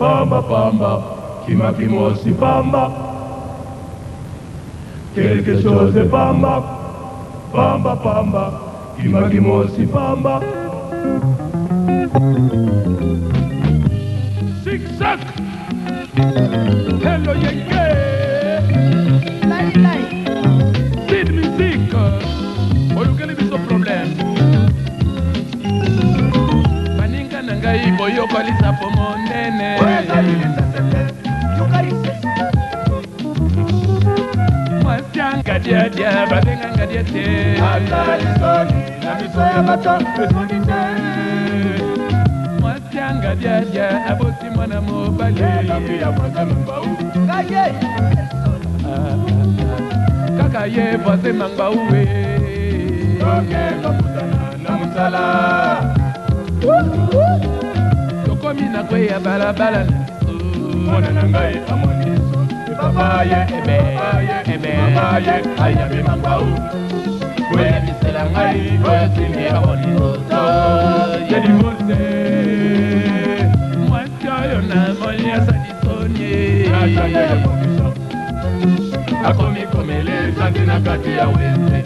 Pamba, pamba, kima kimosi pamba. Quelque chose de pamba, pamba, pamba, kima kimosi pamba. Zigzag. Hello, yeah. Lai, lai. Speed music. Oh, you can be so problem. Baninga nangai boyo kalisa pomo nene. Mwasianga dia dia, babenga dia te. Alisoni, na misoya bata, besoni te. Mwasianga dia dia, abosi mwana mobali. Pia mwana mbau. Kaye. Kaka ye voisin mangba uwe. Oke kaputana na mutala. Tokomi na kwe ya balabala. Mwana nangai amoniso. Babaye, Babaye, ayabe mangba u. Oya bisela ngai, oya simi amoniso. Yedi mose. Mwasi oyo na moni asadi sonye. Akomi komele zante na kati ya wese.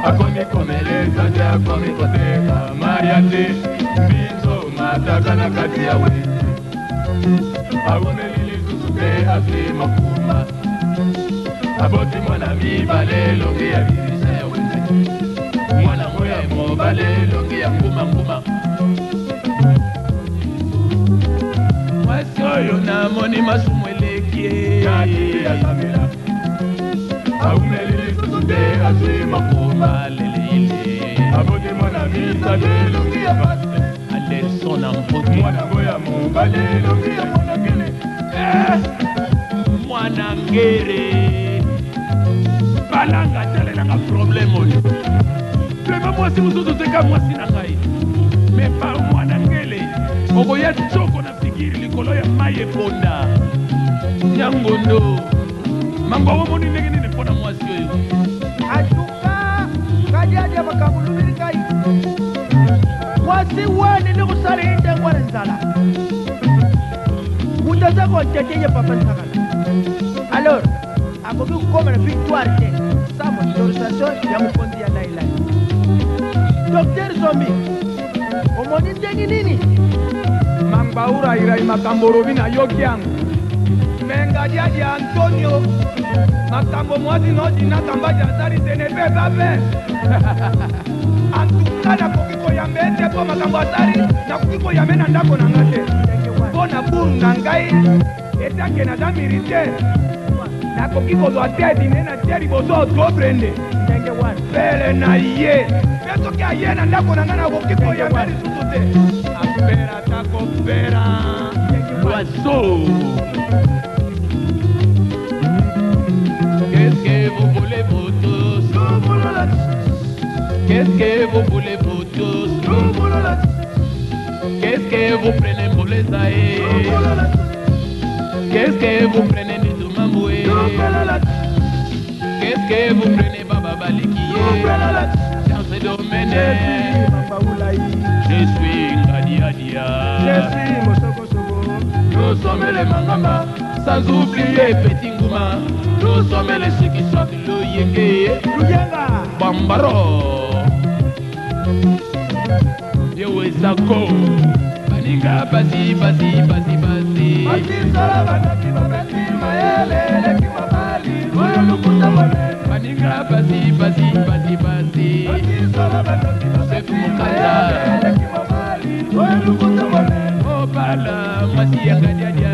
Akomi komele zante akomi koteka mayate. Bizo mataka na kati ya wese. Awumeli lisusuke asi makuma. Aboti mwana mibale longi ya birisha ya wese. Mwana moya mobale longi ya nguma nguma. Mwasi oyo na moni masumu elekie. Kati ya zamila. Awumeli lisusuke asi makuma. Lele Aboti mwana mibale longi ya base. Alesso na mputi. Mwana moya mobale longi ya mwana gele. Mwana ngere balanga telelanga problème oyo pema mwasi mosusu teka mwasi na ngai me pa mwana ngele okoya tsoko na fikiri likolo ya mai eponda nyangondo mango omoni ndenge nini mpona mwasi oyo Atuka kajaja makamulumiri kai. Mwasi wane ni kusali inde ngwane nzala. Mutaza kwa chatenye papa nsakala. Alors, akobi kukoma na victoire te. Sa motorisation ya mukondi ya lailai. Dr. Zombi, omoni ndenge nini? Mangbaura irai makambo robi na yoki yangu. Menga jadi Antonio. Makambo mwasi noji na kambaja asari tenepe babe. Antuka na kokiko ya mbete po makambo asari na kokiko ya mena ndako na ngate. Bona buru na ngai etake na damirite. Na kokiko do atedi nena teri bozo gobrende. Pele na ye. Peto kia ye na ndako na ngana kokiko ya mbeli susute. Apera tako pera. l'oiseau. Qu'est-ce que vous voulez vous tous? Qu'est-ce que vous voulez vous tous? Qu'est-ce que vous prenez pour les aïeux? Qu'est-ce que vous prenez du Toumamboué? Qu'est-ce que vous prenez Baba Balikié? Dans ce domaine, je suis Ngadi Adia. Nous sommes les Mangamba, sans oublier Petit Ngouma. Nous sommes les ceux qui sortent le Yéké, Bambaro, Yewezako, Baninga, Basi, Basi, Basi, Basi. Baninga, Basi, Basi, Basi, Basi. C'est Moukata. Oh, Bala, Masi, Yangadiadia,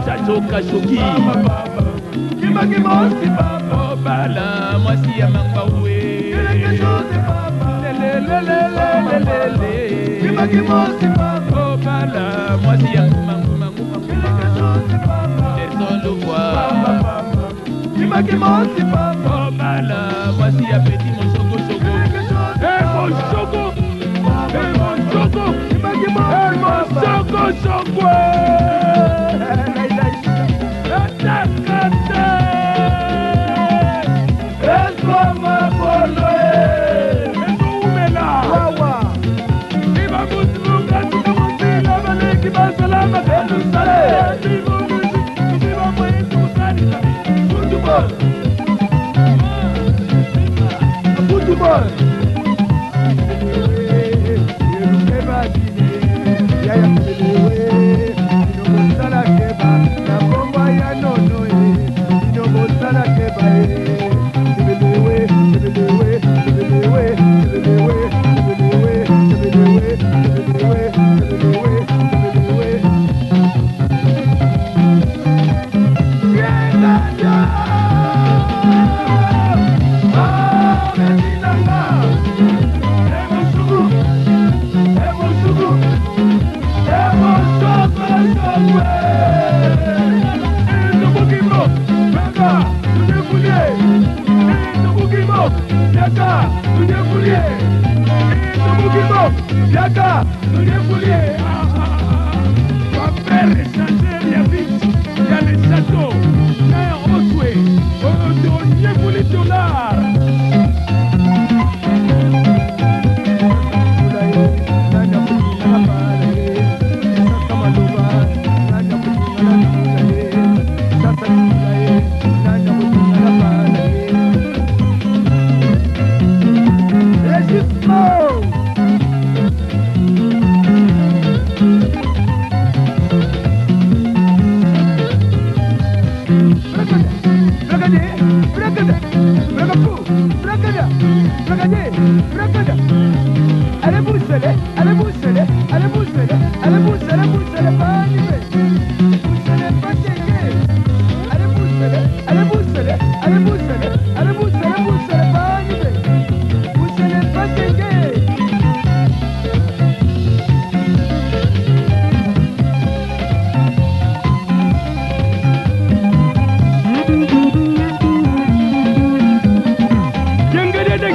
Chachoka, Choki. Oh, Bala, Masi, Yamangbaoué. Oh, Bala, Masi, Yamangbaoué. Oh, Bala, Masi, Yabeti, mon choco, choco. Eh, mon choco. Eh, mon choco. Eh, mon choco, choco. Viva Muslim, kiba salama kanu sale bibo bibo mwetu sani football football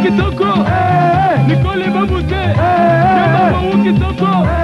Kitoko, Nicole Babute, Kitoko.